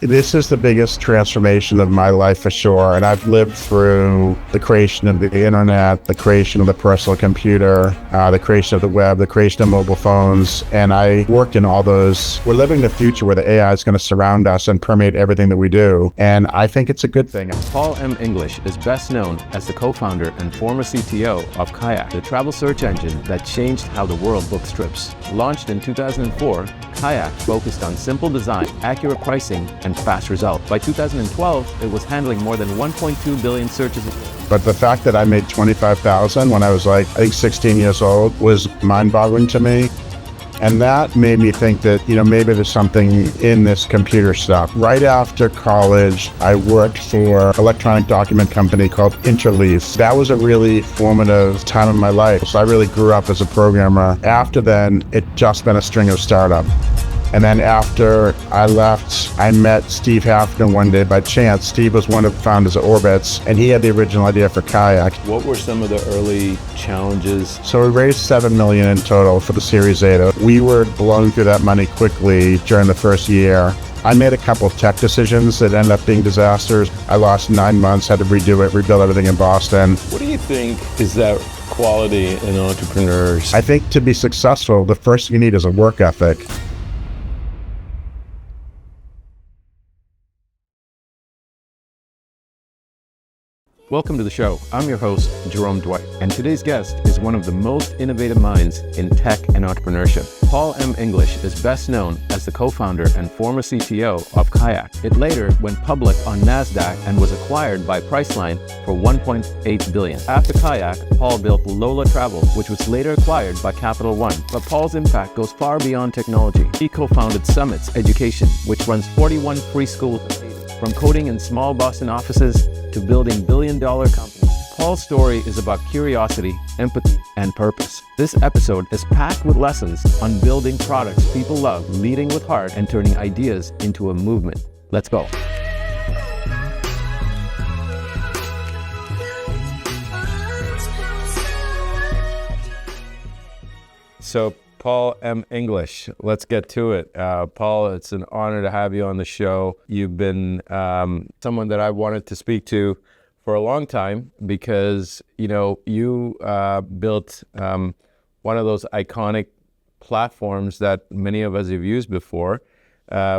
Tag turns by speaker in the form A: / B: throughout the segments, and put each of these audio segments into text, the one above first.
A: This is the biggest transformation of my life for sure. And I've lived through the creation of the internet, the creation of the personal computer, the creation of the web, the creation of mobile phones. And I worked in all those. We're living the future where the AI is going to surround us and permeate everything that we do. And I think it's a good thing.
B: Paul M. English is best known as the co-founder and former CTO of Kayak, the travel search engine that changed how the world books trips. Launched in 2004, Kayak focused on simple design, accurate pricing, and fast results. By 2012, it was handling more than 1.2 billion searches a day.
A: But the fact that I made $25,000 when I was I think 16 years old was mind-boggling to me. And that made me think that, maybe there's something in this computer stuff. Right after college, I worked for an electronic document company called Interleaf. That was a really formative time in my life. So I really grew up as a programmer. After then, it just been a string of startups. And then after I left, I met Steve Hafner one day by chance. Steve was one of the founders of Orbitz, and he had the original idea for Kayak.
B: What were some of the early challenges?
A: So we raised $7 million in total for the Series A. We were blowing through that money quickly during the first year. I made a couple of tech decisions that ended up being disasters. I lost 9 months, had to redo it, rebuild everything in Boston.
B: What do you think is that quality in entrepreneurs?
A: I think to be successful, the first thing you need is a work ethic.
B: Welcome to the show. I'm your host, Jerome Dwight, and today's guest is one of the most innovative minds in tech and entrepreneurship. Paul M. English is best known as the co-founder and former CTO of Kayak. It later went public on NASDAQ and was acquired by Priceline for $1.8 billion. After Kayak, Paul built Lola Travel, which was later acquired by Capital One. But Paul's impact goes far beyond technology. He co-founded Summits Education, which runs 41 free schools. From coding in small Boston offices to building billion-dollar companies. Paul's story is about curiosity, empathy, and purpose. This episode is packed with lessons on building products people love, leading with heart, and turning ideas into a movement. Let's go. So, Paul M. English, let's get to it. Paul, it's an honor to have you on the show. You've been someone that I wanted to speak to for a long time because, you built one of those iconic platforms that many of us have used before,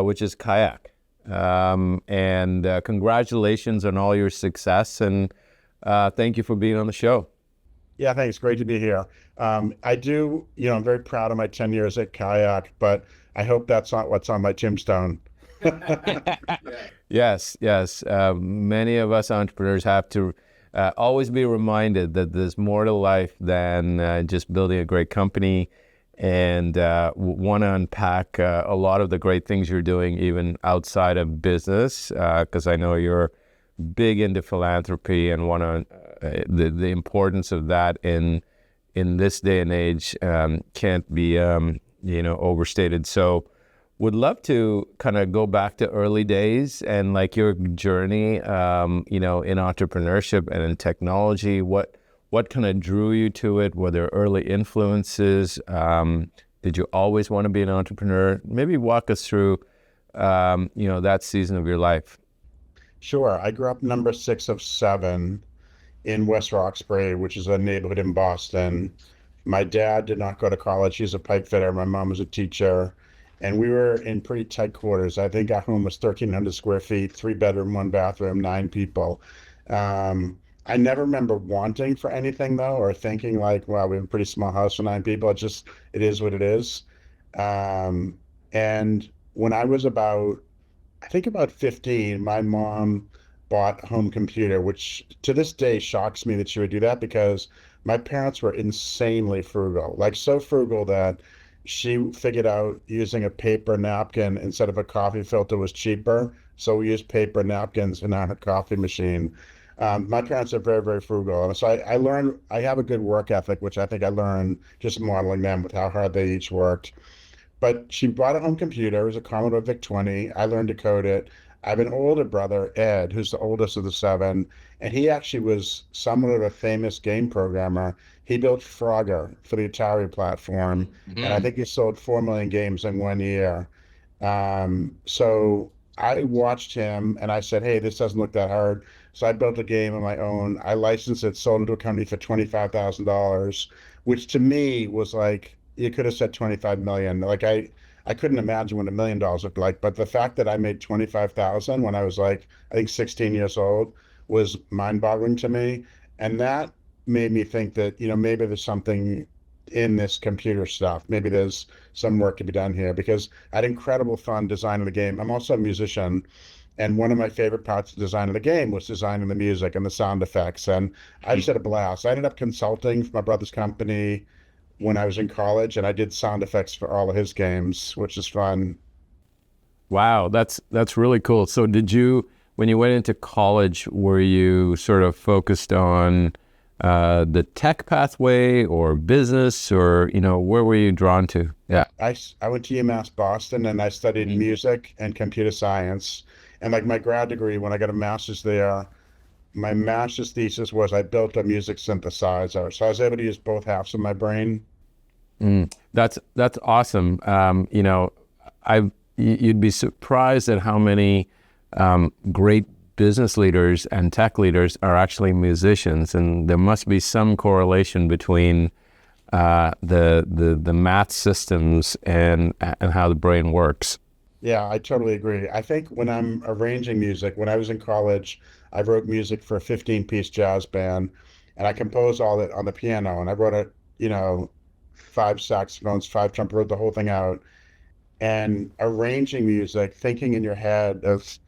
B: which is Kayak. And congratulations on all your success, and thank you for being on the show.
A: Yeah, thanks. Great to be here. I'm very proud of my 10 years at Kayak, but I hope that's not what's on my tombstone.
B: Yes. Many of us entrepreneurs have to always be reminded that there's more to life than just building a great company, and want to unpack a lot of the great things you're doing even outside of business, because I know you're big into philanthropy and want to the importance of that in this day and age can't be overstated. So would love to kind of go back to early days and your journey in entrepreneurship and in technology. What kind of drew you to it? Were there early influences? Did you always want to be an entrepreneur? Maybe walk us through that season of your life.
A: Sure. I grew up number 6 of 7 in West Roxbury, which is a neighborhood in Boston. My dad did not go to college. He's a pipe fitter. My mom was a teacher. And we were in pretty tight quarters. I think our home was 1,300 square feet, 3 bedroom, 1 bathroom, 9 people. I never remember wanting for anything, though, or thinking wow, we have a pretty small house for 9 people. It is what it is. And when I was about 15, my mom bought a home computer, which to this day shocks me that she would do that because my parents were insanely frugal, so frugal that she figured out using a paper napkin instead of a coffee filter was cheaper. So we used paper napkins in our coffee machine. My parents are very, very frugal. And so I learned, I have a good work ethic, which I think I learned just modeling them with how hard they each worked. But she bought a home computer. It was a Commodore VIC-20. I learned to code it. I have an older brother, Ed, who's the oldest of the 7, and he actually was somewhat of a famous game programmer. He built Frogger for the Atari platform, and I think he sold 4 million games in 1 year. So I watched him and I said, hey, this doesn't look that hard. So I built a game of my own. I licensed it, sold it to a company for $25,000, which to me was like, you could have said 25 million. Like I couldn't imagine what $1 million looked like. But the fact that I made 25,000 when I was like, I think 16 years old was mind boggling to me. And that made me think that, maybe there's something in this computer stuff. Maybe there's some work to be done here because I had incredible fun designing the game. I'm also a musician, and one of my favorite parts of designing the game was designing the music and the sound effects. And I just had a blast. I ended up consulting for my brother's company when I was in college, and I did sound effects for all of his games, which is fun.
B: Wow, that's really cool. So did you, when you went into college, were you sort of focused on the tech pathway or business, or where were you drawn to? Yeah.
A: I went to UMass Boston and I studied music and computer science. And like my grad degree, when I got a master's there, my master's thesis was I built a music synthesizer. So I was able to use both halves of my brain.
B: That's awesome. You'd be surprised at how many great business leaders and tech leaders are actually musicians, and there must be some correlation between the math systems and how the brain works.
A: Yeah, I totally agree. I think when I'm arranging music, when I was in college, I wrote music for a 15-piece jazz band, and I composed all it on the piano, and I wrote it, five saxophones, five trumpet, wrote the whole thing out. And arranging music, thinking in your head of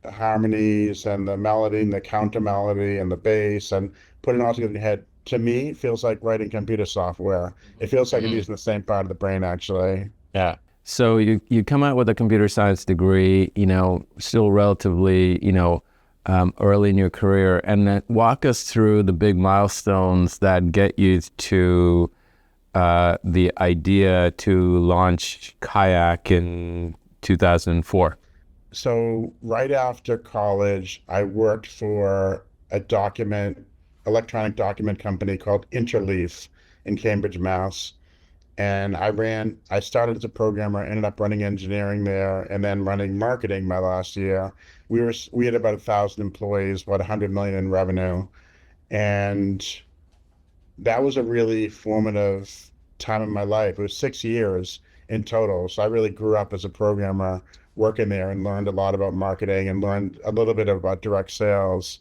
A: the harmonies and the melody and the counter melody and the bass and putting it all together in your head, to me, feels like writing computer software. It feels like I'm using the same part of the brain, actually.
B: Yeah. So you come out with a computer science degree, still relatively, early in your career, and then walk us through the big milestones that get you to the idea to launch Kayak in 2004.
A: So right after college, I worked for a electronic document company called Interleaf in Cambridge, Mass. And I started as a programmer, ended up running engineering there and then running marketing my last year. We had about 1,000 employees, about 100 million in revenue. And that was a really formative time in my life. It was 6 years in total. So I really grew up as a programmer working there and learned a lot about marketing and learned a little bit about direct sales.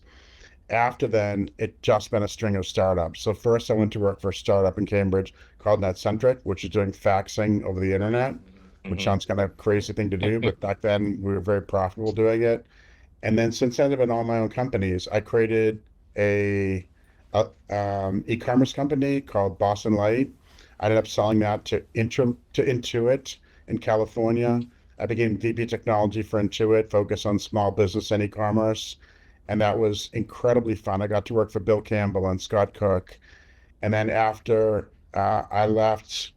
A: After then, it just been a string of startups. So first I went to work for a startup in Cambridge called NetCentric, which is doing faxing over the internet, which sounds kind of crazy thing to do, but back then we were very profitable doing it. And then since then, I've been all my own companies. I created a e-commerce company called Boston Light. I ended up selling that to Intuit in California. I became VP technology for Intuit, focused on small business and e-commerce. And that was incredibly fun. I got to work for Bill Campbell and Scott Cook. And then after I left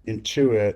A: Intuit,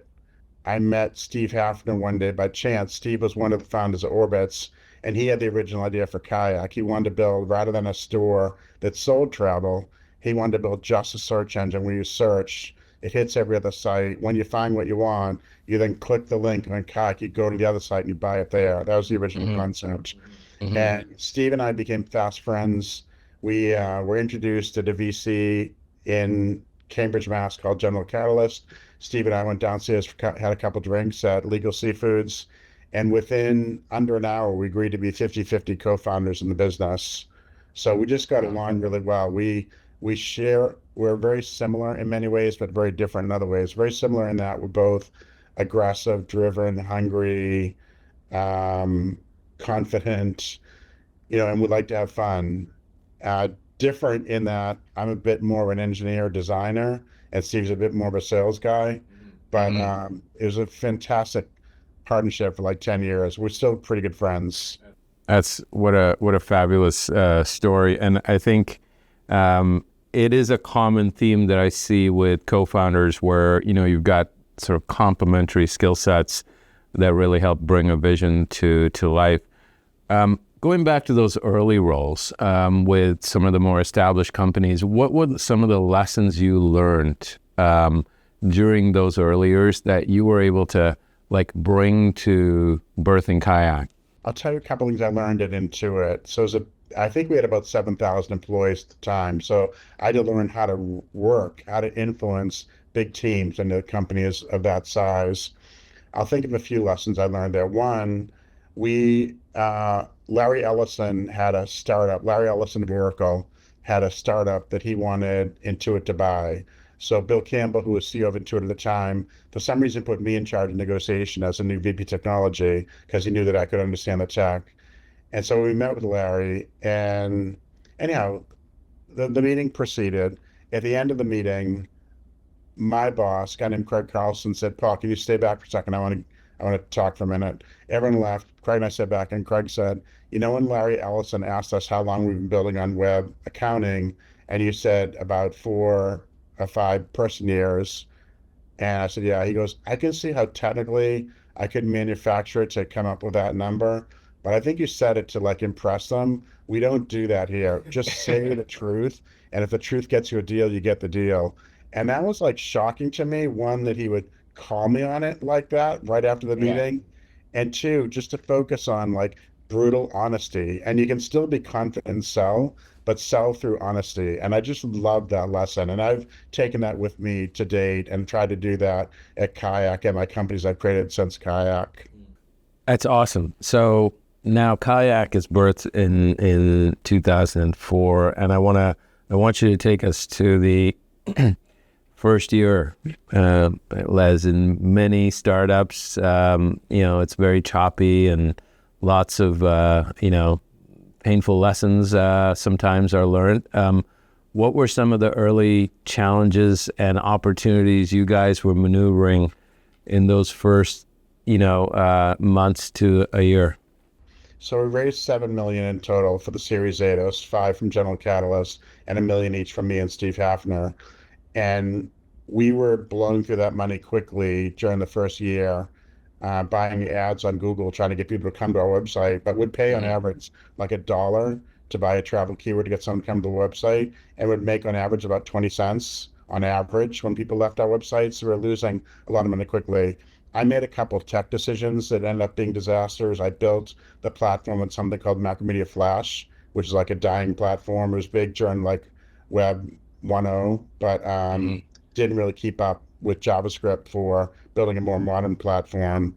A: I met Steve Hafner one day by chance. Steve was one of the founders of Orbitz, and he had the original idea for Kayak. He wanted to build, rather than a store that sold travel, he wanted to build just a search engine where you search. It hits every other site. When you find what you want, you then click the link on Kayak, you go to the other site and you buy it there. That was the original concept. And Steve and I became fast friends. We were introduced to the VC in Cambridge, Mass, called General Catalyst. Steve and I went downstairs, had a couple drinks at Legal Seafoods, and within under an hour, we agreed to be 50-50 co-founders in the business. So we just got along really well. We're very similar in many ways, but very different in other ways. Very similar in that we're both aggressive, driven, hungry, confident, and we like to have fun. Different in that I'm a bit more of an engineer, designer, and Steve's a bit more of a sales guy. But it was a fantastic partnership for like 10 years. We're still pretty good friends.
B: That's what a fabulous story. And I think it is a common theme that I see with co-founders where, you've got sort of complementary skill sets that really help bring a vision to life. Going back to those early roles with some of the more established companies, what were some of the lessons you learned during those early years that you were able to bring to birthing Kayak?
A: I'll tell you a couple things I learned at Intuit. I think we had about 7,000 employees at the time. So I had to learn how to work, how to influence big teams in a company of that size. I'll think of a few lessons I learned there. One, Larry Ellison had a startup. Larry Ellison of Oracle had a startup that he wanted Intuit to buy. So Bill Campbell, who was CEO of Intuit at the time, for some reason put me in charge of negotiation as a new VP technology because he knew that I could understand the tech. And so we met with Larry, and anyhow, the meeting proceeded. At the end of the meeting, my boss, a guy named Craig Carlson, said, "Paul, can you stay back for a second? I want to talk for a minute." Everyone left. Craig and I sat back, and Craig said, when Larry Ellison asked us how long we've been building on web accounting, and you said about 4 or 5 person years, and I said, yeah. He goes, I can see how technically I could manufacture it to come up with that number, but I think you said it to like impress them. We don't do that here. Just say the truth. And if the truth gets you a deal, you get the deal. And that was like shocking to me. One, that he would call me on it like that right after the
C: Yeah.
A: meeting. And two, just to focus on like brutal honesty. And you can still be confident and sell, but sell through honesty. And I just love that lesson. And I've taken that with me to date and tried to do that at Kayak and my companies I've created since Kayak.
B: That's awesome. So now Kayak is birthed in 2004, and I want you to take us to the first year, Les. In many startups, it's very choppy and lots of painful lessons sometimes are learned. What were some of the early challenges and opportunities you guys were maneuvering in those first months to a year?
A: So we raised 7 million in total for the Series A. That was 5 from General Catalyst and 1 million each from me and Steve Hafner. And we were blowing through that money quickly during the first year, buying ads on Google, trying to get people to come to our website, but would pay on average like $1 to buy a travel keyword to get someone to come to the website, and would make on average about 20 cents on average when people left our website. So we were losing a lot of money quickly. I made a couple of tech decisions that ended up being disasters. I built the platform with something called Macromedia Flash, which is like a dying platform. It was big during like Web 1.0, but didn't really keep up with JavaScript for building a more modern platform.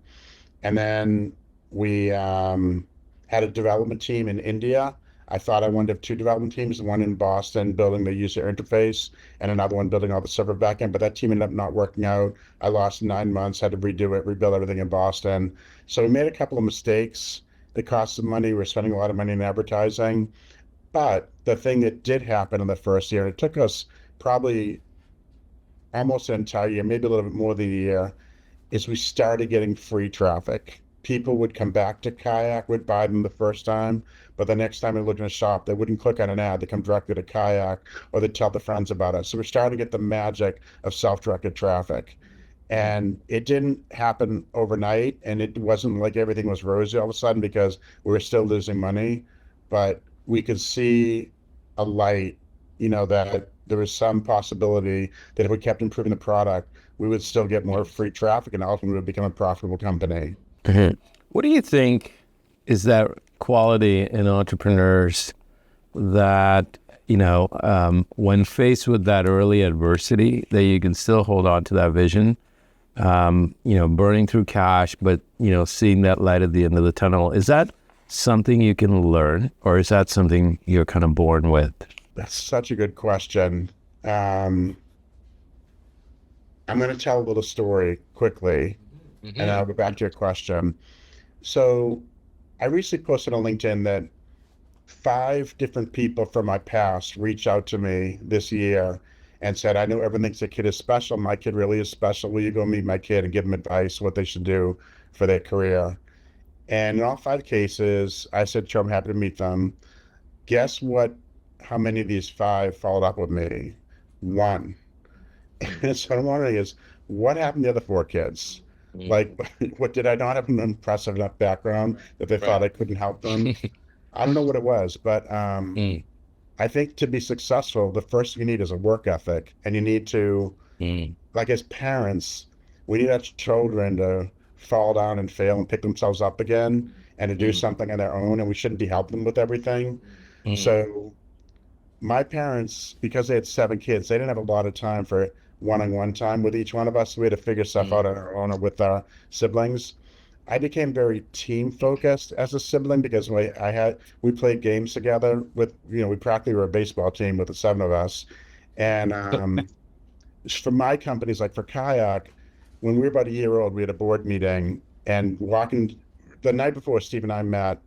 A: And then we had a development team in India. I thought I wanted to have 2 development teams, one in Boston building the user interface and another one building all the server backend, but that team ended up not working out. I lost 9 months, had to redo it, rebuild everything in Boston. So we made a couple of mistakes that cost some money. We're spending a lot of money in advertising. But the thing that did happen in the first year, it took us probably almost an entire year, maybe a little bit more than a year, is we started getting free traffic. People would come back to Kayak, would buy them the first time, but the next time they looked in a shop, they wouldn't click on an ad. They come directly to Kayak, or they tell their friends about us. So we're starting to get the magic of self-directed traffic. And it didn't happen overnight, and it wasn't like everything was rosy all of a sudden because we were still losing money, but we could see a light, that there was some possibility that if we kept improving the product, we would still get more free traffic and ultimately would become a profitable company.
B: What do you think is that quality in entrepreneurs that, when faced with that early adversity, that you can still hold on to that vision, burning through cash, but, seeing that light at the end of the tunnel? Is that something you can learn, or is that something you're kind of born with?
A: That's such a good question. I'm going to tell a little story quickly, and I'll go back to your question. So I recently posted on LinkedIn that 5 different people from my past reached out to me this year and said, I know everyone thinks the kid is special. My kid really is special. Will you go meet my kid and give them advice what they should do for their career? And in all 5 cases, I said, sure, I'm happy to meet them. Guess what? How many of these 5 followed up with me? 1. And so what I'm wondering is, what happened to the other 4 kids? Like, what, did I not have an impressive enough background that they thought I couldn't help them? I don't know what it was, but I think to be successful, the first thing you need is a work ethic, and you need to, like as parents, we need our children to fall down and fail and pick themselves up again and to do
C: Mm,
A: something on their own, and we shouldn't be helping them with everything.
C: mm,
A: So my parents, because they had 7 kids, they didn't have a lot of time for one-on-one time with each one of us. We had to figure stuff
C: mm,
A: out on our own or with our siblings. I became very team focused as a sibling because we played games together with, we practically were a baseball team with the 7 of us. And for my companies, like for Kayak, when we were about a year old, we had a board meeting and walking the night before Steve and I met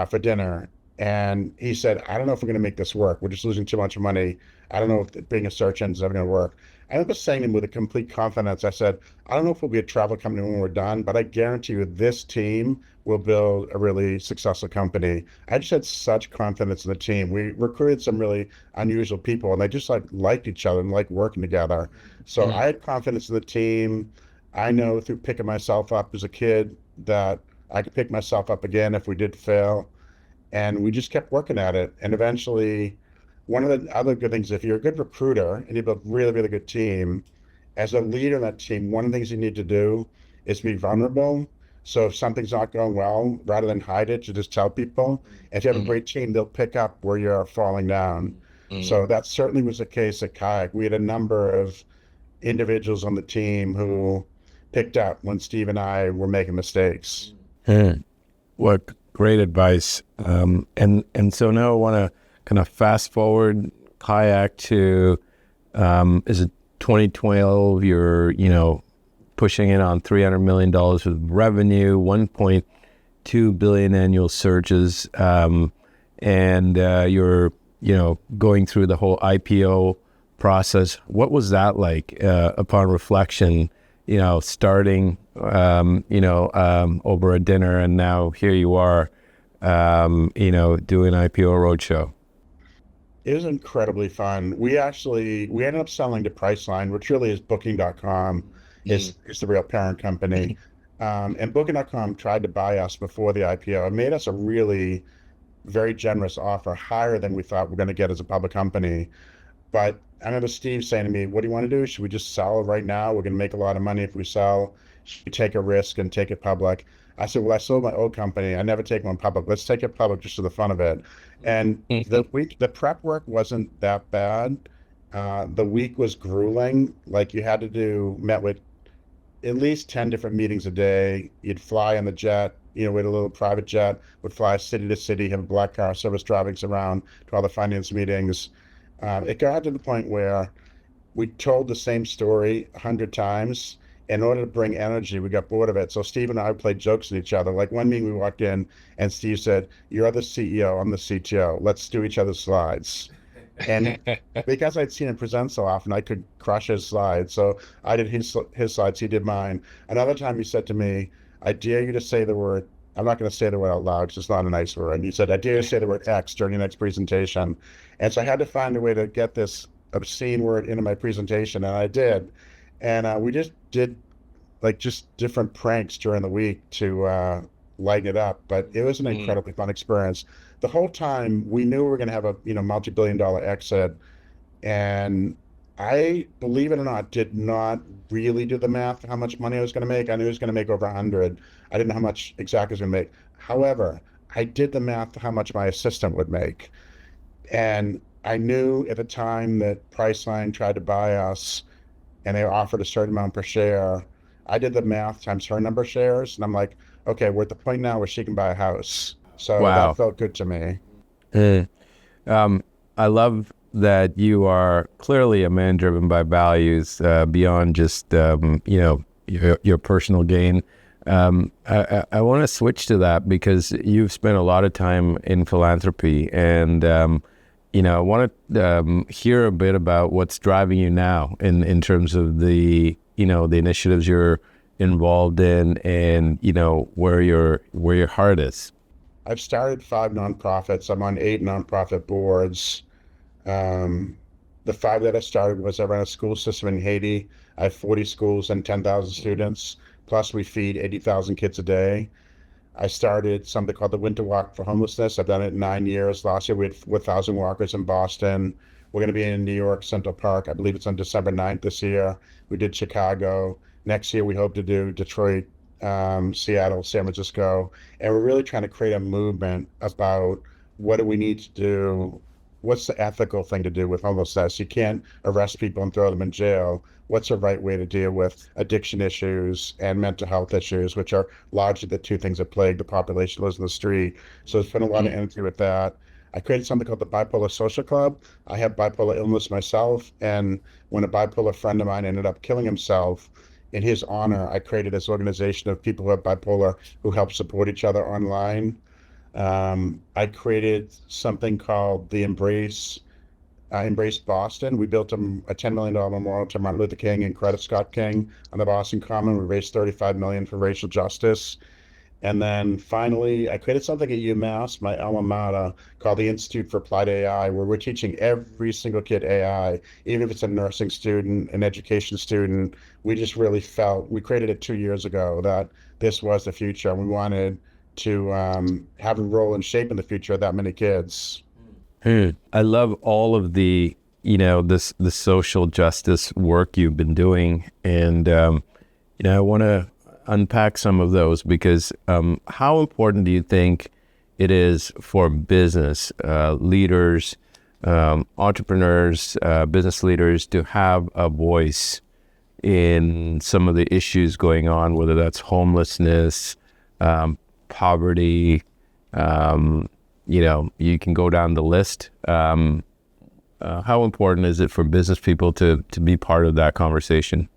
A: for dinner. And he said, I don't know if we're going to make this work. We're just losing too much money. I don't know if being a search engine is ever going to work. I remember saying to him with a complete confidence, I said, I don't know if we'll be a travel company when we're done, but I guarantee you this team will build a really successful company. I just had such confidence in the team. We recruited some really unusual people and they just liked each other and liked working together. So I
C: mm,
A: had confidence in the team. I know through picking myself up as a kid that I could pick myself up again if we did fail. And we just kept working at it. And eventually, one of the other good things, if you're a good recruiter and you have a really, really good team, as a leader of that team, one of the things you need to do is be vulnerable. So if something's not going well, rather than hide it, you just tell people. And if you have a
C: mm,
A: great team, they'll pick up where you're falling down.
C: mm,
A: So that certainly was the case at Kayak. We had a number of individuals on the team who picked up when Steve and I were making mistakes.
B: Hmm. What great advice. And so now I want to kind of fast forward Kayak to, is it 2012? You're, pushing in on $300 million with revenue, 1.2 billion annual searches. And you're, going through the whole IPO process. What was that like upon reflection, starting, over a dinner, and now here you are, doing IPO roadshow?
A: It was incredibly fun. We ended up selling to Priceline, which really is Booking.com,
C: mm,
A: is the real parent company. And Booking.com tried to buy us before the IPO and made us a really very generous offer, higher than we thought we are going to get as a public company. But I remember Steve saying to me, what do you want to do? Should we just sell right now? We're going to make a lot of money if we sell. Should we take a risk and take it public? I said, well, I sold my old company. I never take one public. Let's take it public just for the fun of it. And
C: mm,
A: the prep work wasn't that bad. The week was grueling. Like you had to met with at least 10 different meetings a day. You'd fly on the jet, with a little private jet, would fly city to city, have a black car service driving us around to all the finance meetings. It got to the point where we told the same story 100 times. In order to bring energy, we got bored of it. So Steve and I played jokes with each other. Like one meeting, we walked in and Steve said, "You're the CEO, I'm the CTO. Let's do each other's slides." And because I'd seen him present so often, I could crush his slides. So I did his slides, he did mine. Another time he said to me, "I dare you to say the word." I'm not going to say the word out loud because it's not a nice word. And he said, "I dare you to say the word X during your next presentation." And so I had to find a way to get this obscene word into my presentation, and I did. And we just did like just different pranks during the week to lighten it up. But it was an
C: mm,
A: incredibly fun experience. The whole time we knew we were going to have a multi-billion-dollar exit, and I, believe it or not, did not really do the math how much money I was going to make. I knew I was going to make over 100. I didn't know how much exactly I was going to make. However, I did the math how much my assistant would make. And I knew at the time that Priceline tried to buy us and they offered a certain amount per share. I did the math times her number of shares, and I'm like, okay, we're at the point now where she can buy a house. So that
B: Wow.
A: felt good to me.
B: Mm. I love that you are clearly a man driven by values beyond just your personal gain. I want to switch to that because you've spent a lot of time in philanthropy, and I want to hear a bit about what's driving you now in terms of the the initiatives you're involved in, and where your heart is.
A: I've started 5 nonprofits. I'm on 8 nonprofit boards. Um, the 5 that I started was I ran a school system in Haiti. I have 40 schools and 10,000 students. Plus, we feed 80,000 kids a day. I started something called the Winter Walk for Homelessness. I've done it in 9 years. Last year, we had 4,000 walkers in Boston. We're going to be in New York, Central Park. I believe it's on December 9th this year. We did Chicago. Next year, we hope to do Detroit, Seattle, San Francisco, and we're really trying to create a movement about what do we need to do. What's the ethical thing to do with homelessness? You can't arrest people and throw them in jail. What's the right way to deal with addiction issues and mental health issues, which are largely the two things that plague the population who lives in the street? So there's been a lot of energy with that. I created something called the Bipolar Social Club. I have bipolar illness myself, and when a bipolar friend of mine ended up killing himself, in his honor, I created this organization of people who have bipolar who help support each other online. I created something called the Embrace Boston. We built a $10 million memorial to Martin Luther King and Coretta Scott King on the Boston Common. We raised $35 million for racial justice. And then finally, I created something at UMass, my alma mater, called the Institute for Applied AI, where we're teaching every single kid AI, even if it's a nursing student, an education student. We just really felt, we created it 2 years ago, that this was the future. And we wanted to have a role in shaping the future of that many kids.
B: I love all of the, the social justice work you've been doing. And, I want to unpack some of those because how important do you think it is for business leaders, entrepreneurs, business leaders to have a voice in some of the issues going on, whether that's homelessness, poverty, you can go down the list. How important is it for business people to be part of that conversation?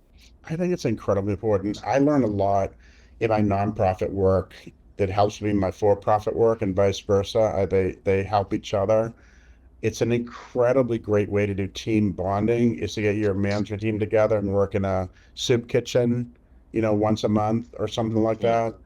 A: I think it's incredibly important. I learn a lot in my nonprofit work that helps me in my for-profit work and vice versa. They help each other. It's an incredibly great way to do team bonding is to get your management team together and work in a soup kitchen, once a month or something like that.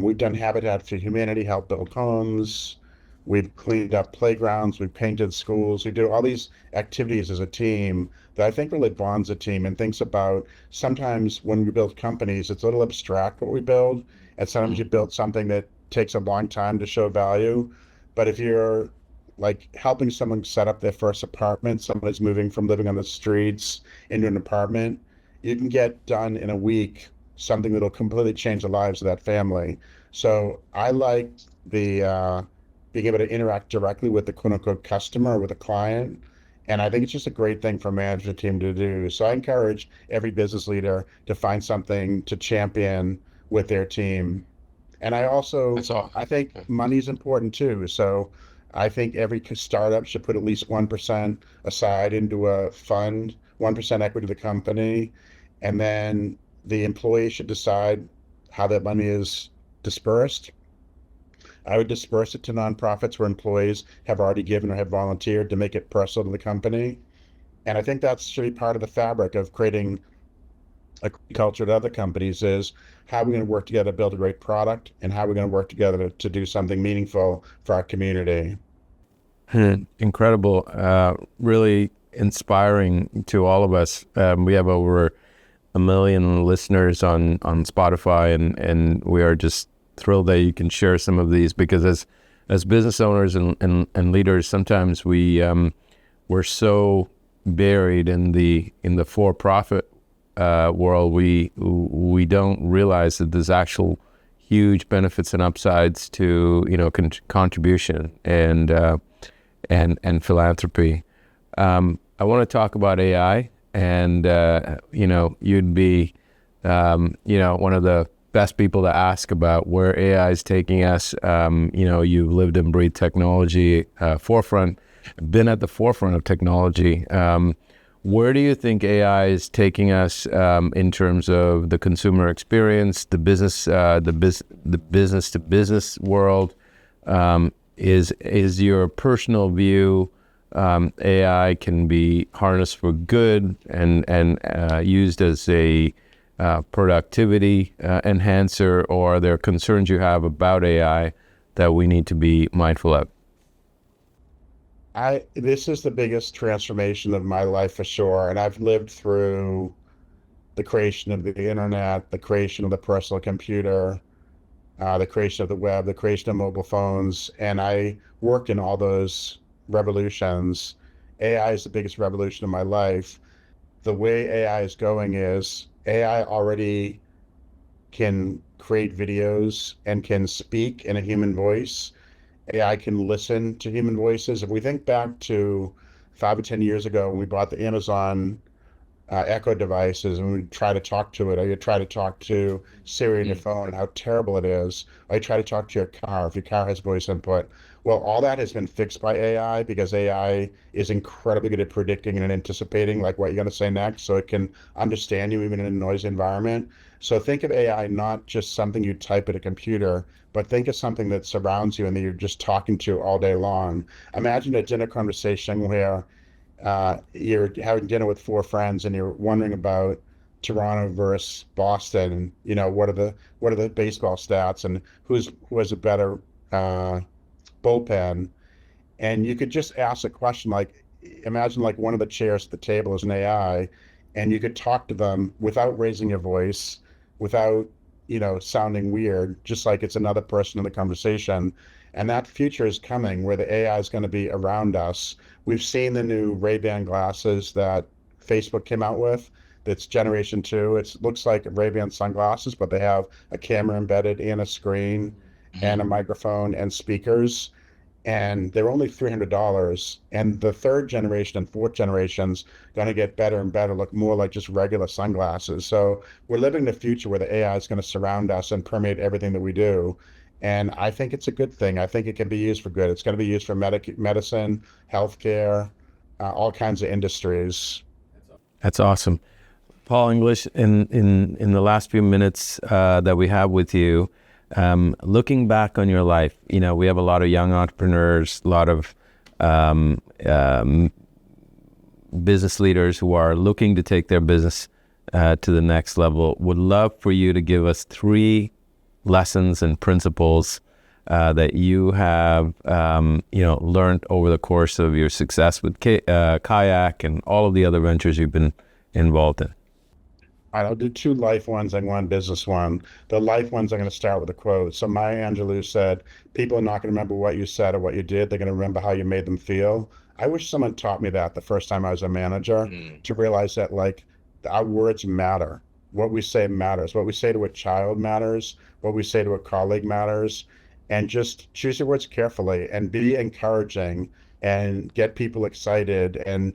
A: We've done Habitat for Humanity, help build homes. We've cleaned up playgrounds. We've painted schools. We do all these activities as a team that I think really bonds a team and thinks about sometimes when we build companies, it's a little abstract what we build. And sometimes you build something that takes a long time to show value. But if you're like helping someone set up their first apartment, someone is moving from living on the streets into an apartment, you can get done in a week something that'll completely change the lives of that family. So I like the being able to interact directly with the quote unquote customer, with a client. And I think it's just a great thing for a management team to do. So I encourage every business leader to find something to champion with their team. And
B: That's all.
A: I think money is important too. So I think every startup should put at least 1% aside into a fund, 1% equity to the company. And then the employee should decide how that money is dispersed. I would disperse it to nonprofits where employees have already given or have volunteered to make it personal to the company. And I think that's should be part of the fabric of creating a culture at other companies is how we're going to work together to build a great product and how we're going to work together to do something meaningful for our community.
B: Incredible. Really inspiring to all of us. We have over 1 million listeners on Spotify, and we are just thrilled that you can share some of these because as business owners and leaders, sometimes we're so buried in the for-profit world, we don't realize that there's actual huge benefits and upsides to contribution and philanthropy. I want to talk about AI, and you'd be one of the best people to ask about where AI is taking us. You've lived and breathed technology, been at the forefront of technology. Where do you think AI is taking us in terms of the consumer experience, the business to business world? Is your personal view AI can be harnessed for good and used as a productivity enhancer, or are there concerns you have about AI that we need to be mindful of?
A: This is the biggest transformation of my life for sure, and I've lived through the creation of the internet, the creation of the personal computer, the creation of the web, the creation of mobile phones, and I worked in all those revolutions. AI is the biggest revolution of my life. The way AI is going is AI already can create videos and can speak in a human voice. AI can listen to human voices. If we think back to 5 or 10 years ago when we bought the Amazon Echo devices and we try to talk to it, or you try to talk to Siri on your phone, and how terrible it is, or you try to talk to your car if your car has voice input. Well, all that has been fixed by AI because AI is incredibly good at predicting and anticipating like what you're going to say next, so it can understand you even in a noisy environment. So think of AI not just something you type at a computer, but think of something that surrounds you and that you're just talking to all day long. Imagine a dinner conversation where you're having dinner with four friends and you're wondering about Toronto versus Boston, and what are the baseball stats and who has a better bullpen, and you could just ask a question like, imagine like one of the chairs at the table is an AI, and you could talk to them without raising your voice, without sounding weird, just like it's another person in the conversation. And that future is coming where the AI is going to be around us. We've seen the new Ray-Ban glasses that Facebook came out with. That's generation two. It looks like Ray-Ban sunglasses, but they have a camera embedded and a screen and a microphone and speakers, and they're only $300. And the third generation and fourth generations going to get better and better, look more like just regular sunglasses. So we're living the future where the AI is going to surround us and permeate everything that we do. And I think it's a good thing. I think it can be used for good. It's going to be used for medicine, healthcare, all kinds of industries.
B: That's awesome. Paul English, in the last few minutes that we have with you, looking back on your life, we have a lot of young entrepreneurs, a lot of business leaders who are looking to take their business to the next level. Would love for you to give us 3 lessons and principles that you have, learned over the course of your success with Kayak and all of the other ventures you've been involved in.
A: I'll do 2 life ones and 1 business one. The life ones, I'm going to start with a quote. So Maya Angelou said, people are not going to remember what you said or what you did. They're going to remember how you made them feel. I wish someone taught me that the first time I was a manager, to realize that our words matter. What we say matters. What we say to a child matters. What we say to a colleague matters. And just choose your words carefully and be encouraging and get people excited and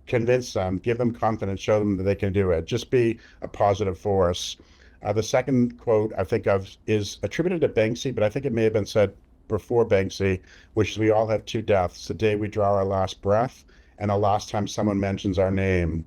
A: convince them, give them confidence, show them that they can do it. Just be a positive force. The second quote I think of is attributed to Banksy, but I think it may have been said before Banksy, which is, we all have 2 deaths, the day we draw our last breath and the last time someone mentions our name.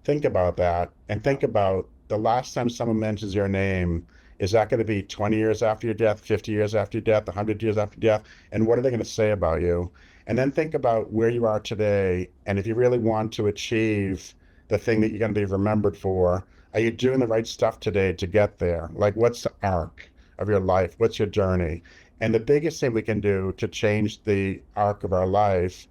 A: Think about that, and think about the last time someone mentions your name. Is that going to be 20 years after your death, 50 years after your death, 100 years after your death? And what are they going to say about you? And then think about where you are today. And if you really want to achieve the thing that you're going to be remembered for, are you doing the right stuff today to get there? Like, what's the arc of your life? What's your journey? And the biggest thing we can do to change the arc of our life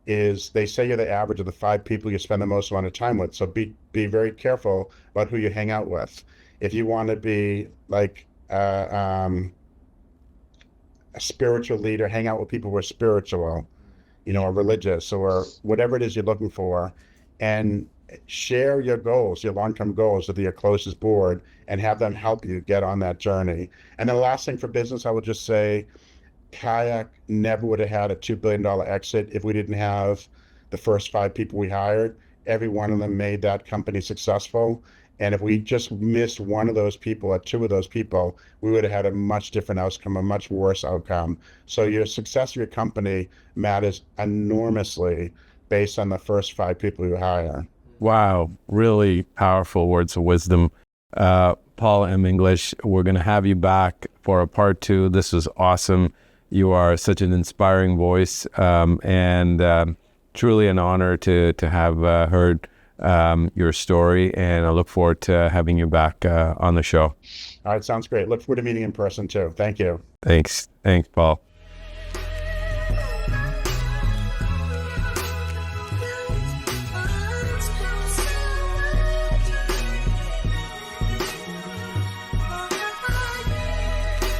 A: is, they say you're the average of the 5 people you spend the most amount of time with. So be very careful about who you hang out with. If you want to be like a spiritual leader, hang out with people who are spiritual, or religious, or whatever it is you're looking for, and share your goals, your long-term goals with your closest board, and have them help you get on that journey. And the last thing for business, I would just say, Kayak never would have had a $2 billion exit if we didn't have the first 5 people we hired. Every one of them made that company successful. And if we just missed one of those people or 2 of those people, we would have had a much different outcome, a much worse outcome. So your success of your company matters enormously based on the first 5 people you hire.
B: Wow, really powerful words of wisdom. Paul M. English, we're going to have you back for a part 2. This was awesome. You are such an inspiring voice, and truly an honor to have heard your story, and I look forward to having you back on the show.
A: All right, sounds great. Look forward to meeting in person too. Thank you.
B: Thanks, Paul.